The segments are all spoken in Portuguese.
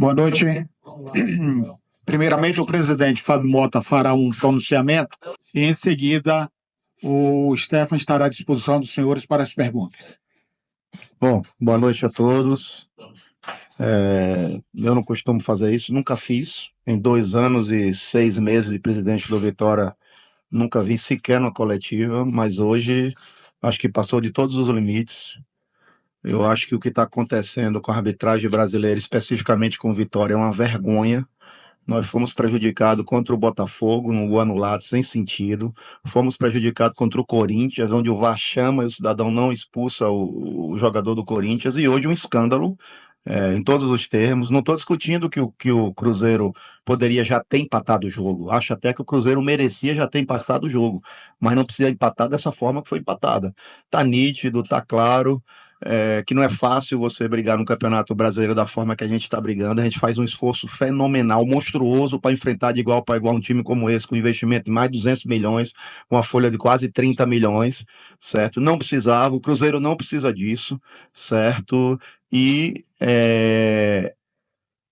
Boa noite. Primeiramente, o presidente Fábio Mota fará um pronunciamento e, em seguida, o Stefan estará à disposição dos senhores para as perguntas. Bom, boa noite a todos. Eu não costumo fazer isso, nunca fiz. Em 2 anos e 6 meses de presidente do Vitória, nunca vi sequer uma coletiva, mas hoje acho que passou de todos os limites. Eu acho que o que está acontecendo com a arbitragem brasileira, especificamente com o Vitória, é uma vergonha. Nós fomos prejudicados contra o Botafogo, num gol anulado sem sentido. Fomos prejudicados contra o Corinthians, onde o VAR chama e o cidadão não expulsa o jogador do Corinthians. E hoje um escândalo, em todos os termos. Não estou discutindo que o Cruzeiro poderia já ter empatado o jogo. Acho até que o Cruzeiro merecia já ter empatado o jogo. Mas não precisa empatar dessa forma que foi empatada. Tá nítido, tá claro. Que não é fácil você brigar no Campeonato Brasileiro da forma que a gente está brigando. A gente faz um esforço fenomenal, monstruoso, para enfrentar de igual para igual um time como esse, com investimento de mais de 200 milhões, com uma folha de quase 30 milhões, certo? Não precisava, o Cruzeiro não precisa disso, certo? E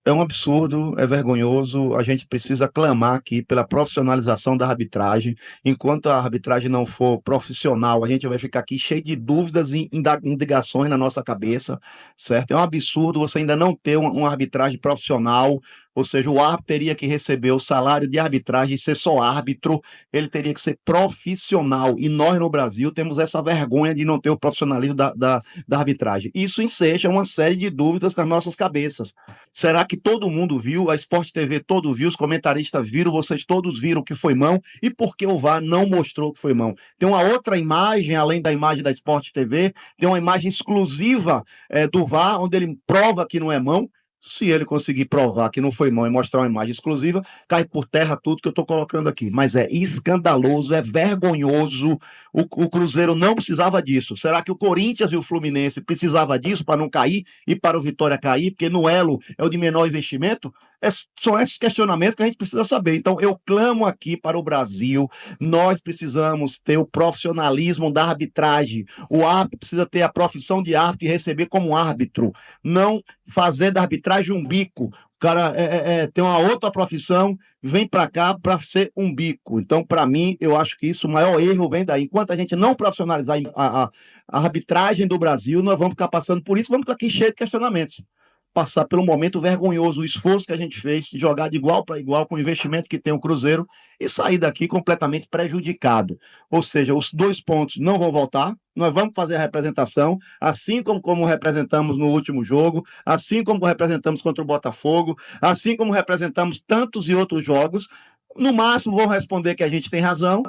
é um absurdo, é vergonhoso. A gente precisa clamar aqui pela profissionalização da arbitragem. Enquanto a arbitragem não for profissional, a gente vai ficar aqui cheio de dúvidas e indagações na nossa cabeça, certo? É um absurdo você ainda não ter uma arbitragem profissional, ou seja, o árbitro teria que receber o salário de arbitragem e ser só árbitro, ele teria que ser profissional. E nós, no Brasil, temos essa vergonha de não ter o profissionalismo da arbitragem. Isso enseja uma série de dúvidas nas nossas cabeças. Será que todo mundo viu? A Sport TV todo viu, os comentaristas viram, vocês todos viram que foi mão, e por que o VAR não mostrou que foi mão? Tem uma outra imagem, além da imagem da Sport TV, tem uma imagem exclusiva do VAR, onde ele prova que não é mão. Se ele conseguir provar que não foi mão e mostrar uma imagem exclusiva, cai por terra tudo que eu estou colocando aqui. Mas é escandaloso, é vergonhoso. O Cruzeiro não precisava disso. Será que o Corinthians e o Fluminense precisavam disso para não cair e para o Vitória cair? Porque no elo é o de menor investimento? São esses questionamentos que a gente precisa saber. Então, eu clamo aqui para o Brasil. Nós precisamos ter o profissionalismo da arbitragem. O árbitro precisa ter a profissão de árbitro e receber como árbitro. Não fazer da arbitragem um bico. O cara tem uma outra profissão, vem para cá para ser um bico. Então, para mim, eu acho que isso, o maior erro vem daí. Enquanto a gente não profissionalizar a arbitragem do Brasil, nós vamos ficar passando por isso, vamos ficar aqui cheio de questionamentos. Passar pelo momento vergonhoso, o esforço que a gente fez de jogar de igual para igual com o investimento que tem o Cruzeiro e sair daqui completamente prejudicado. Ou seja, os 2 pontos não vão voltar, nós vamos fazer a representação, assim como representamos no último jogo, assim como representamos contra o Botafogo, assim como representamos tantos e outros jogos. No máximo vão responder que a gente tem razão,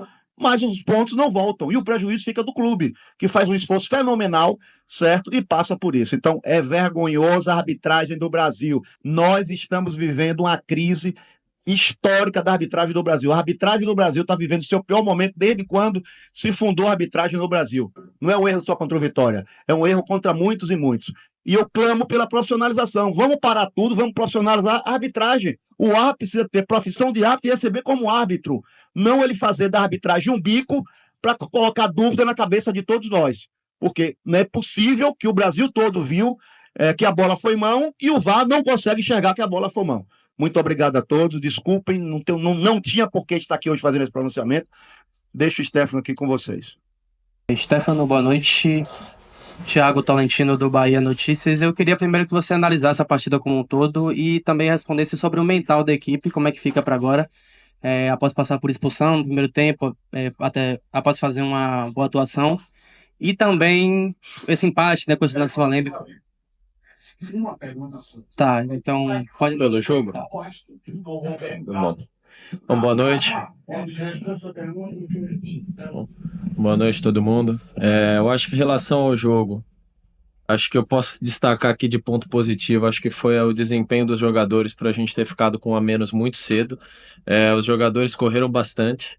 mas os pontos não voltam e o prejuízo fica do clube, que faz um esforço fenomenal, certo? E passa por isso. Então, é vergonhosa a arbitragem do Brasil. Nós estamos vivendo uma crise histórica da arbitragem do Brasil. A arbitragem do Brasil está vivendo seu pior momento desde quando se fundou a arbitragem no Brasil. Não é um erro só contra o Vitória, é um erro contra muitos e muitos. E eu clamo pela profissionalização. Vamos parar tudo, vamos profissionalizar a arbitragem. O árbitro precisa ter profissão de árbitro e receber como árbitro. Não ele fazer da arbitragem um bico para colocar dúvida na cabeça de todos nós. Porque não é possível que o Brasil todo viu que a bola foi mão e o VAR não consegue enxergar que a bola foi mão. Muito obrigado a todos. Desculpem, não tinha por que estar aqui hoje fazendo esse pronunciamento. Deixo o Stefano aqui com vocês. Stefano, boa noite. Thiago Tolentino, do Bahia Notícias. Eu queria primeiro que você analisasse a partida como um todo e também respondesse sobre o mental da equipe, como é que fica para agora, após passar por expulsão no primeiro tempo, até após fazer uma boa atuação, e também esse empate, né, com o Nacional Lembro. Uma pergunta só. Tá, então pode... Pelo jogo? Tá. Bom. Bom, boa noite. Boa noite, todo mundo. Eu acho que em relação ao jogo, acho que eu posso destacar aqui de ponto positivo, acho que foi o desempenho dos jogadores para a gente ter ficado com um a menos muito cedo. Os jogadores correram bastante.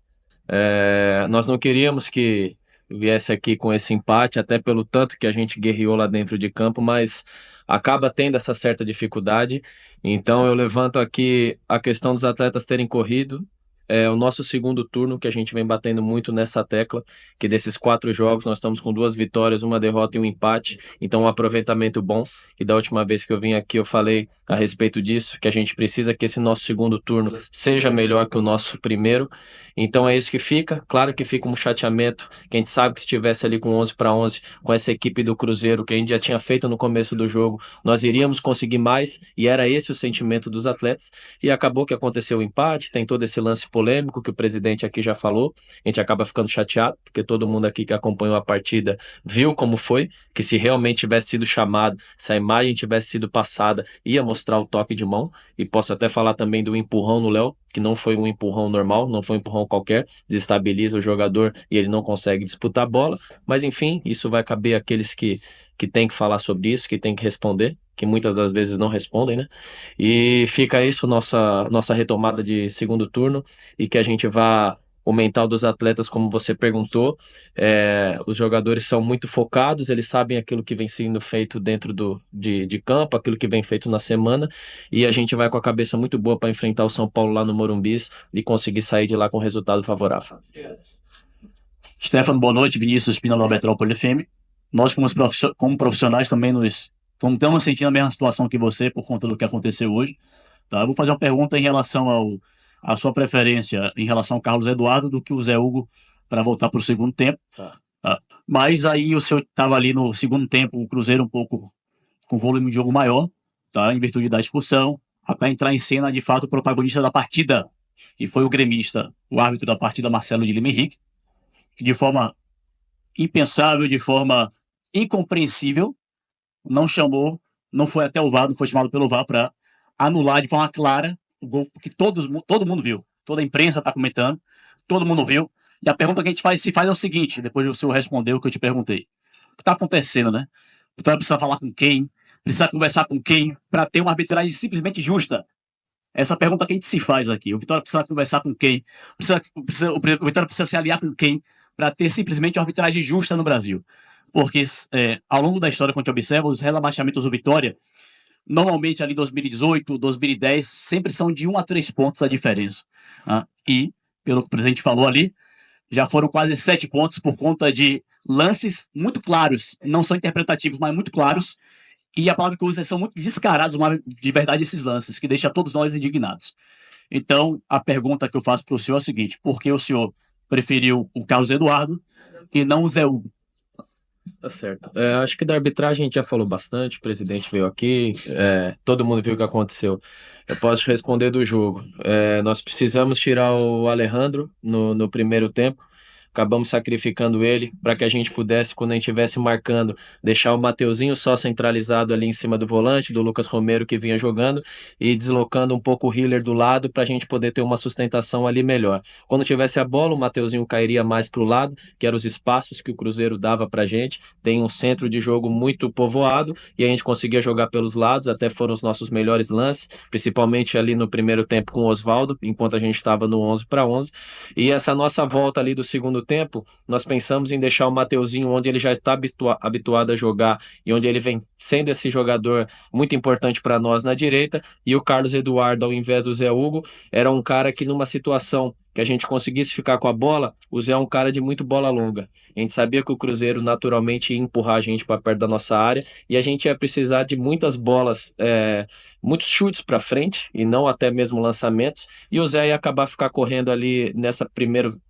Nós não queríamos que viesse aqui com esse empate, até pelo tanto que a gente guerreou lá dentro de campo, mas acaba tendo essa certa dificuldade. Então eu levanto aqui a questão dos atletas terem corrido. é o nosso segundo turno, que a gente vem batendo muito nessa tecla, que desses 4 jogos nós estamos com 2 vitórias, 1 derrota e 1 empate, então um aproveitamento bom, e da última vez que eu vim aqui eu falei a respeito disso, que a gente precisa que esse nosso segundo turno seja melhor que o nosso primeiro, então é isso que fica. Claro que fica um chateamento, que a gente sabe que se estivesse ali com 11-11, com essa equipe do Cruzeiro, que a gente já tinha feito no começo do jogo, nós iríamos conseguir mais, e era esse o sentimento dos atletas, e acabou que aconteceu o empate, tem todo esse lance polêmico que o presidente aqui já falou, a gente acaba ficando chateado, porque todo mundo aqui que acompanhou a partida viu como foi, que se realmente tivesse sido chamado, se a imagem tivesse sido passada, ia mostrar o toque de mão, e posso até falar também do empurrão no Léo, que não foi um empurrão normal, não foi um empurrão qualquer, desestabiliza o jogador e ele não consegue disputar a bola, mas enfim, isso vai caber àqueles que têm que falar sobre isso, que têm que responder, que muitas das vezes não respondem, né? E fica isso, nossa retomada de segundo turno, e que a gente vá. O mental dos atletas, como você perguntou, os jogadores são muito focados, eles sabem aquilo que vem sendo feito dentro de campo, aquilo que vem feito na semana, e a gente vai com a cabeça muito boa para enfrentar o São Paulo lá no Morumbi e conseguir sair de lá com resultado favorável. Stefano, boa noite. Vinícius Pina da Metrópole FM. Nós, como profissionais, também estamos sentindo a mesma situação que você por conta do que aconteceu hoje. Tá? Eu vou fazer uma pergunta em relação à sua preferência em relação ao Carlos Eduardo do que o Zé Hugo para voltar para o segundo tempo. Tá? Mas aí o senhor estava ali no segundo tempo, o Cruzeiro um pouco com volume de jogo maior, tá? Em virtude da expulsão, até entrar em cena, de fato, o protagonista da partida, que foi o gremista, o árbitro da partida, Marcelo de Lima Henrique, que de forma impensável, de forma incompreensível, não foi até o VAR, não foi chamado pelo VAR para anular de forma clara o gol que todo mundo viu. Toda a imprensa está comentando, todo mundo viu. E a pergunta que a gente se faz é o seguinte, depois o senhor respondeu o que eu te perguntei. O que está acontecendo, né? O Vitória precisa falar com quem? Precisa conversar com quem? Para ter uma arbitragem simplesmente justa? Essa pergunta que a gente se faz aqui. O Vitória precisa conversar com quem? O Vitória precisa se aliar com quem? Para ter simplesmente uma arbitragem justa no Brasil. Porque ao longo da história, quando a gente observa, os rebaixamentos do Vitória, normalmente ali 2018, 2010, sempre são de 1 a 3 pontos a diferença. E, pelo que o presidente falou ali, já foram quase 7 pontos por conta de lances muito claros, não são interpretativos, mas muito claros, e a palavra que usa são muito descarados, de verdade, esses lances, que deixa todos nós indignados. Então, a pergunta que eu faço para o senhor é a seguinte: por que o senhor preferiu o Carlos Eduardo e não o Zé Hugo? Tá certo. Acho que da arbitragem a gente já falou bastante, o presidente veio aqui, todo mundo viu o que aconteceu. Eu posso responder do jogo. Nós precisamos tirar o Alejandro no primeiro tempo. Acabamos sacrificando ele para que a gente pudesse, quando a gente estivesse marcando, deixar o Mateuzinho só centralizado ali em cima do volante, do Lucas Romero que vinha jogando, e deslocando um pouco o Hiller do lado para a gente poder ter uma sustentação ali melhor. Quando tivesse a bola, o Mateuzinho cairia mais para o lado, que eram os espaços que o Cruzeiro dava para a gente. Tem um centro de jogo muito povoado e a gente conseguia jogar pelos lados, até foram os nossos melhores lances, principalmente ali no primeiro tempo com o Osvaldo, enquanto a gente estava no 11-11. E essa nossa volta ali do segundo tempo, nós pensamos em deixar o Mateuzinho onde ele já está habituado a jogar e onde ele vem sendo esse jogador muito importante para nós na direita, e o Carlos Eduardo, ao invés do Zé Hugo, era um cara que numa situação que a gente conseguisse ficar com a bola, o Zé é um cara de muito bola longa. A gente sabia que o Cruzeiro naturalmente ia empurrar a gente para perto da nossa área e a gente ia precisar de muitas bolas, muitos chutes para frente e não até mesmo lançamentos, e o Zé ia acabar ficar correndo ali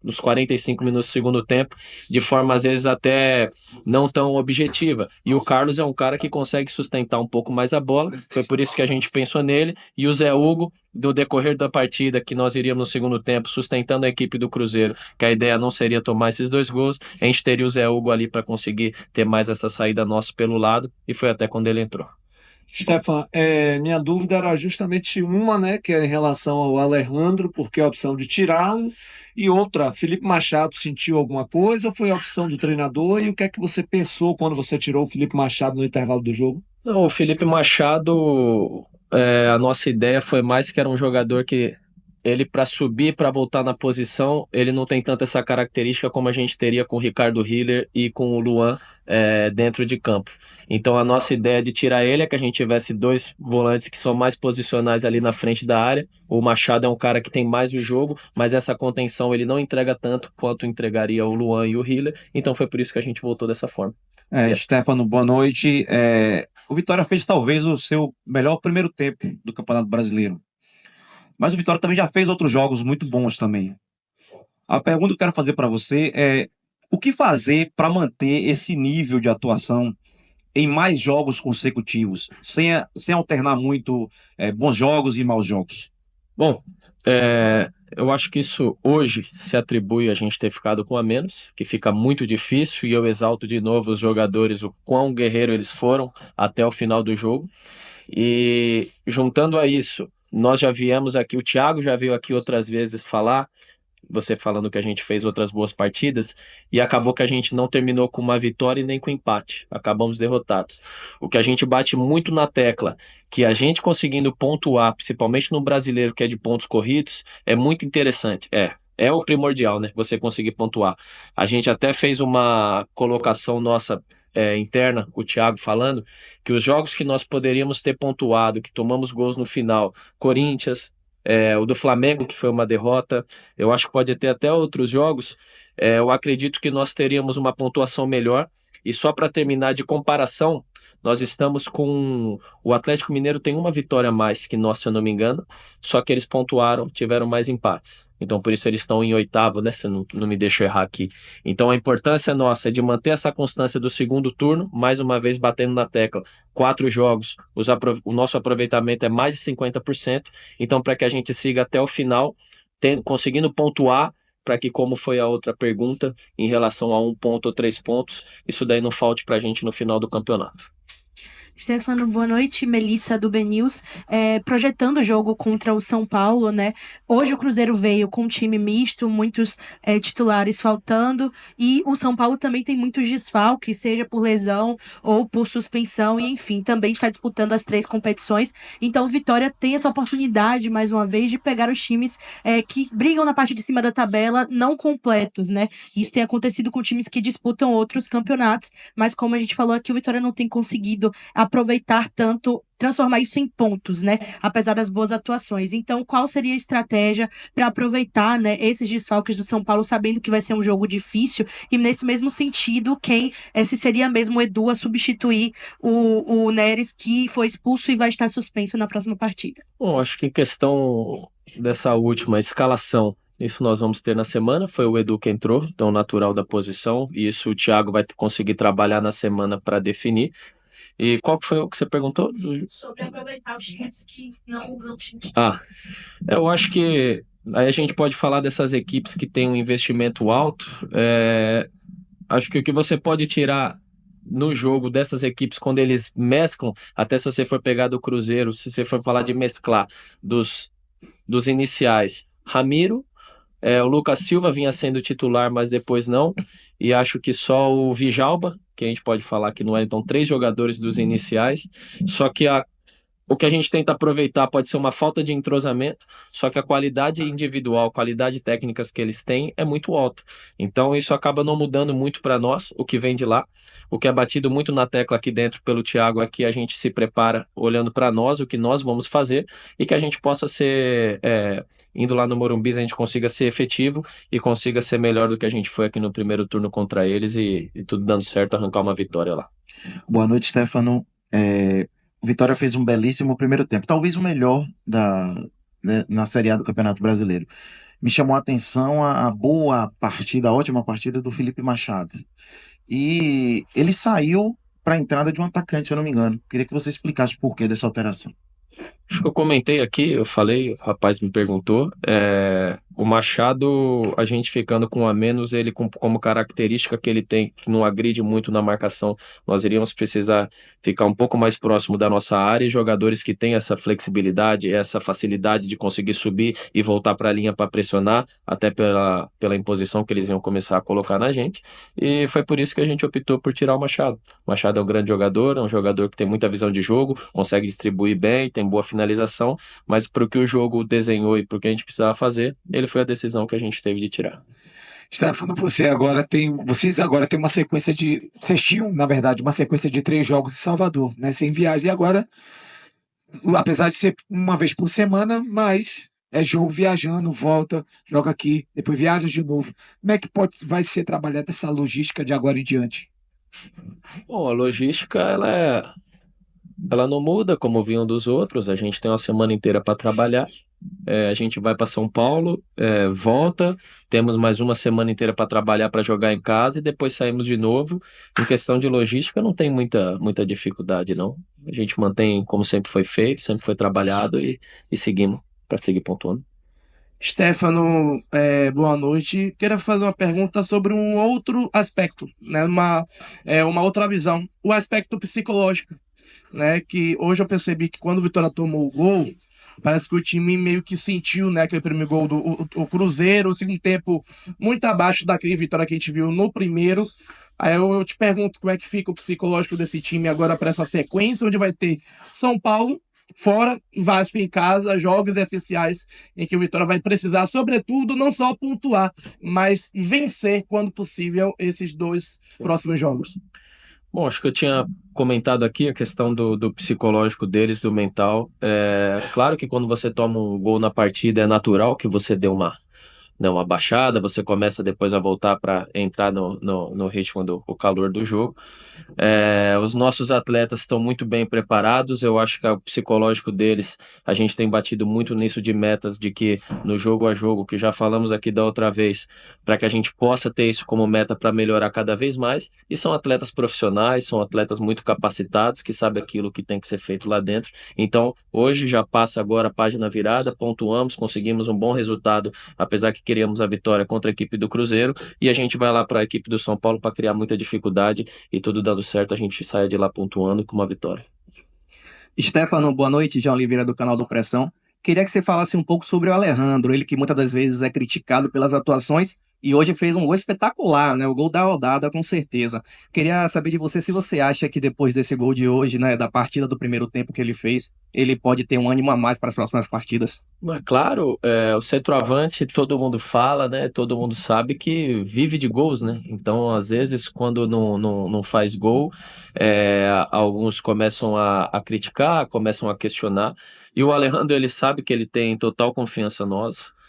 nos 45 minutos do segundo tempo, de forma às vezes até não tão objetiva. E o Carlos é um cara que consegue sustentar um pouco mais a bola, foi por isso que a gente pensou nele, e o Zé Hugo, do decorrer da partida, que nós iríamos no segundo tempo sustentando a equipe do Cruzeiro, que a ideia não seria tomar esses 2 gols, a gente teria o Zé Hugo ali para conseguir ter mais essa saída nossa pelo lado, e foi até quando ele entrou. Stefan, minha dúvida era justamente uma, né, que é em relação ao Alejandro, porque a opção de tirá-lo, e outra, Felipe Machado sentiu alguma coisa ou foi a opção do treinador, e o que é que você pensou quando você tirou o Felipe Machado no intervalo do jogo? Não, o Felipe Machado, a nossa ideia foi mais que era um jogador que ele, para subir, para voltar na posição, ele não tem tanta essa característica como a gente teria com o Ricardo Hiller e com o Luan dentro de campo. Então a nossa ideia de tirar ele é que a gente tivesse dois volantes que são mais posicionais ali na frente da área. O Machado é um cara que tem mais o jogo, mas essa contenção ele não entrega tanto quanto entregaria o Luan e o Hiller. Então foi por isso que a gente voltou dessa forma. Stefano, boa noite. O Vitória fez talvez o seu melhor primeiro tempo do Campeonato Brasileiro. Mas o Vitória também já fez outros jogos muito bons também. A pergunta que eu quero fazer para você é: o que fazer para manter esse nível de atuação em mais jogos consecutivos, sem alternar muito bons jogos e maus jogos? Bom, eu acho que isso hoje se atribui a gente ter ficado com a menos, que fica muito difícil, e eu exalto de novo os jogadores, o quão guerreiro eles foram até o final do jogo. E juntando a isso, nós já viemos aqui, o Thiago já veio aqui outras vezes falar, você falando que a gente fez outras boas partidas, e acabou que a gente não terminou com uma vitória e nem com empate, acabamos derrotados. O que a gente bate muito na tecla, que a gente conseguindo pontuar, principalmente no brasileiro que é de pontos corridos, é muito interessante, é o primordial, né, você conseguir pontuar. A gente até fez uma colocação nossa interna, o Thiago falando, que os jogos que nós poderíamos ter pontuado, que tomamos gols no final, Corinthians, o do Flamengo, que foi uma derrota, eu acho que pode ter até outros jogos, eu acredito que nós teríamos uma pontuação melhor. E só para terminar de comparação, nós estamos com... O Atlético Mineiro tem uma vitória a mais que nós, se eu não me engano, só que eles pontuaram, tiveram mais empates. Então, por isso eles estão em oitavo, né? Se eu não me deixo errar aqui. Então, a importância nossa é de manter essa constância do segundo turno, mais uma vez batendo na tecla. 4 jogos, o nosso aproveitamento é mais de 50%. Então, para que a gente siga até o final, conseguindo pontuar, para que, como foi a outra pergunta, em relação a 1 ponto ou 3 pontos, isso daí não falte para a gente no final do campeonato. Stefano, boa noite. Melissa do BNews. Projetando o jogo contra o São Paulo, né? Hoje o Cruzeiro veio com um time misto, muitos titulares faltando, e o São Paulo também tem muitos desfalques, seja por lesão ou por suspensão, e enfim, também está disputando as 3 competições. Então o Vitória tem essa oportunidade, mais uma vez, de pegar os times que brigam na parte de cima da tabela, não completos, né? Isso tem acontecido com times que disputam outros campeonatos, mas como a gente falou aqui, o Vitória não tem conseguido aproveitar tanto, transformar isso em pontos, né? Apesar das boas atuações. Então, qual seria a estratégia para aproveitar, né, esses desfalques do São Paulo, sabendo que vai ser um jogo difícil? E nesse mesmo sentido, se seria mesmo o Edu a substituir o Neres, que foi expulso e vai estar suspenso na próxima partida? Bom, acho que em questão dessa última escalação, isso nós vamos ter na semana. Foi o Edu que entrou, tão natural da posição, e isso o Thiago vai conseguir trabalhar na semana para definir. E qual que foi o que você perguntou? Sobre aproveitar os times que não usam times. Eu acho que aí a gente pode falar dessas equipes que têm um investimento alto. Acho que o que você pode tirar no jogo dessas equipes quando eles mesclam, até se você for pegar do Cruzeiro, se você for falar de mesclar dos iniciais, Ramiro, o Lucas Silva vinha sendo titular, mas depois não. E acho que só o Djalma, que a gente pode falar que não é, então 3 jogadores dos iniciais. Só que o que a gente tenta aproveitar pode ser uma falta de entrosamento, só que a qualidade individual, qualidade técnicas que eles têm é muito alta. Então isso acaba não mudando muito para nós, o que vem de lá. O que é batido muito na tecla aqui dentro pelo Thiago é que a gente se prepara olhando para nós, o que nós vamos fazer, e que a gente possa ser, indo lá no Morumbi, a gente consiga ser efetivo e consiga ser melhor do que a gente foi aqui no primeiro turno contra eles e tudo dando certo, arrancar uma vitória lá. Boa noite, Stefano. O Vitória fez um belíssimo primeiro tempo, talvez o melhor na Série A do Campeonato Brasileiro. Me chamou a atenção a boa partida, a ótima partida do Felipe Machado. E ele saiu para a entrada de um atacante, se eu não me engano. Queria que você explicasse o porquê dessa alteração. Acho que eu comentei aqui, eu falei, o rapaz me perguntou, o Machado, a gente ficando com a menos, ele como característica que ele tem, que não agride muito na marcação, nós iríamos precisar ficar um pouco mais próximo da nossa área, e jogadores que têm essa flexibilidade, essa facilidade de conseguir subir e voltar para a linha para pressionar, até pela imposição que eles iam começar a colocar na gente, e foi por isso que a gente optou por tirar o Machado. O Machado é um grande jogador, é um jogador que tem muita visão de jogo, consegue distribuir bem, tem boa finalização, mas para o que o jogo desenhou e para o que a gente precisava fazer, ele foi a decisão que a gente teve de tirar. Stefano, vocês agora têm uma sequência vocês tinham, na verdade, uma sequência de 3 jogos em Salvador, né? Sem viagem. E agora, apesar de ser uma vez por semana, mas é jogo viajando, volta, joga aqui, depois viaja de novo. Como é que vai ser trabalhada essa logística de agora em diante? Bom, a logística, ela não muda como vinham dos outros. A gente tem uma semana inteira para trabalhar. A gente vai para São Paulo, volta, temos mais uma semana inteira para trabalhar, para jogar em casa e depois saímos de novo. Em questão de logística, não tem muita dificuldade, não. A gente mantém como sempre foi feito, sempre foi trabalhado e seguimos para seguir pontuando. Stefano, boa noite. Queria fazer uma pergunta sobre um outro aspecto, né? Uma outra visão, o aspecto psicológico, né? Que hoje eu percebi que quando o Vitória tomou o gol, parece que o time meio que sentiu, né, aquele primeiro gol do o Cruzeiro, o segundo tempo muito abaixo daquele Vitória que a gente viu no primeiro. Aí eu te pergunto como é que fica o psicológico desse time agora para essa sequência, onde vai ter São Paulo fora, Vasco em casa, jogos essenciais em que o Vitória vai precisar, sobretudo, não só pontuar, mas vencer, quando possível, esses 2 próximos jogos. Bom, acho que eu tinha comentado aqui a questão do psicológico deles, do mental. Claro que quando você toma um gol na partida é natural que você dê uma baixada, você começa depois a voltar para entrar no ritmo o calor do jogo. Os nossos atletas estão muito bem preparados. Eu acho que o psicológico deles, a gente tem batido muito nisso de metas, de que no jogo a jogo, que já falamos aqui da outra vez, para que a gente possa ter isso como meta para melhorar cada vez mais. E são atletas profissionais, são atletas muito capacitados, que sabem aquilo que tem que ser feito lá dentro. Então, hoje já passa agora a página virada, pontuamos, conseguimos um bom resultado, apesar que queríamos a vitória contra a equipe do Cruzeiro, e a gente vai lá para a equipe do São Paulo para criar muita dificuldade, e tudo dando certo, a gente saia de lá pontuando com uma vitória. Stefano, boa noite, João Oliveira do canal do Pressão. Queria que você falasse um pouco sobre o Alejandro, ele que muitas das vezes é criticado pelas atuações e hoje fez um gol espetacular, né? O gol da rodada, com certeza. Queria saber de você se você acha que depois desse gol de hoje, né, da partida do primeiro tempo que ele fez, ele pode ter um ânimo a mais para as próximas partidas. Claro, o centroavante, todo mundo fala, né? Todo mundo sabe que vive de gols, né? Então, às vezes, quando não faz gol, alguns começam a criticar, começam a questionar. E o Alejandro, ele sabe que ele tem total confiança nossa.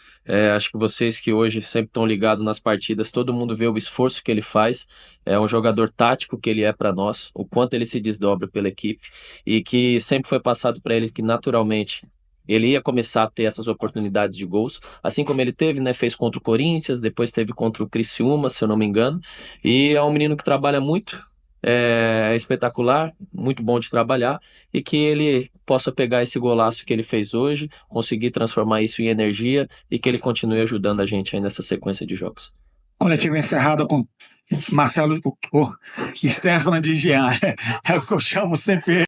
Acho que vocês que hoje sempre estão ligados nas partidas, todo mundo vê o esforço que ele faz. É um jogador tático que ele é para nós, o quanto ele se desdobra pela equipe, e que sempre foi passado para ele que naturalmente ele ia começar a ter essas oportunidades de gols, assim como ele teve, né? Fez contra o Corinthians, depois teve contra o Criciúma, se eu não me engano, e é um menino que trabalha muito. É espetacular, muito bom de trabalhar, e que ele possa pegar esse golaço que ele fez hoje, conseguir transformar isso em energia e que ele continue ajudando a gente aí nessa sequência de jogos. Coletiva encerrada com Marcelo Stefano de Jean. É o que eu chamo sempre.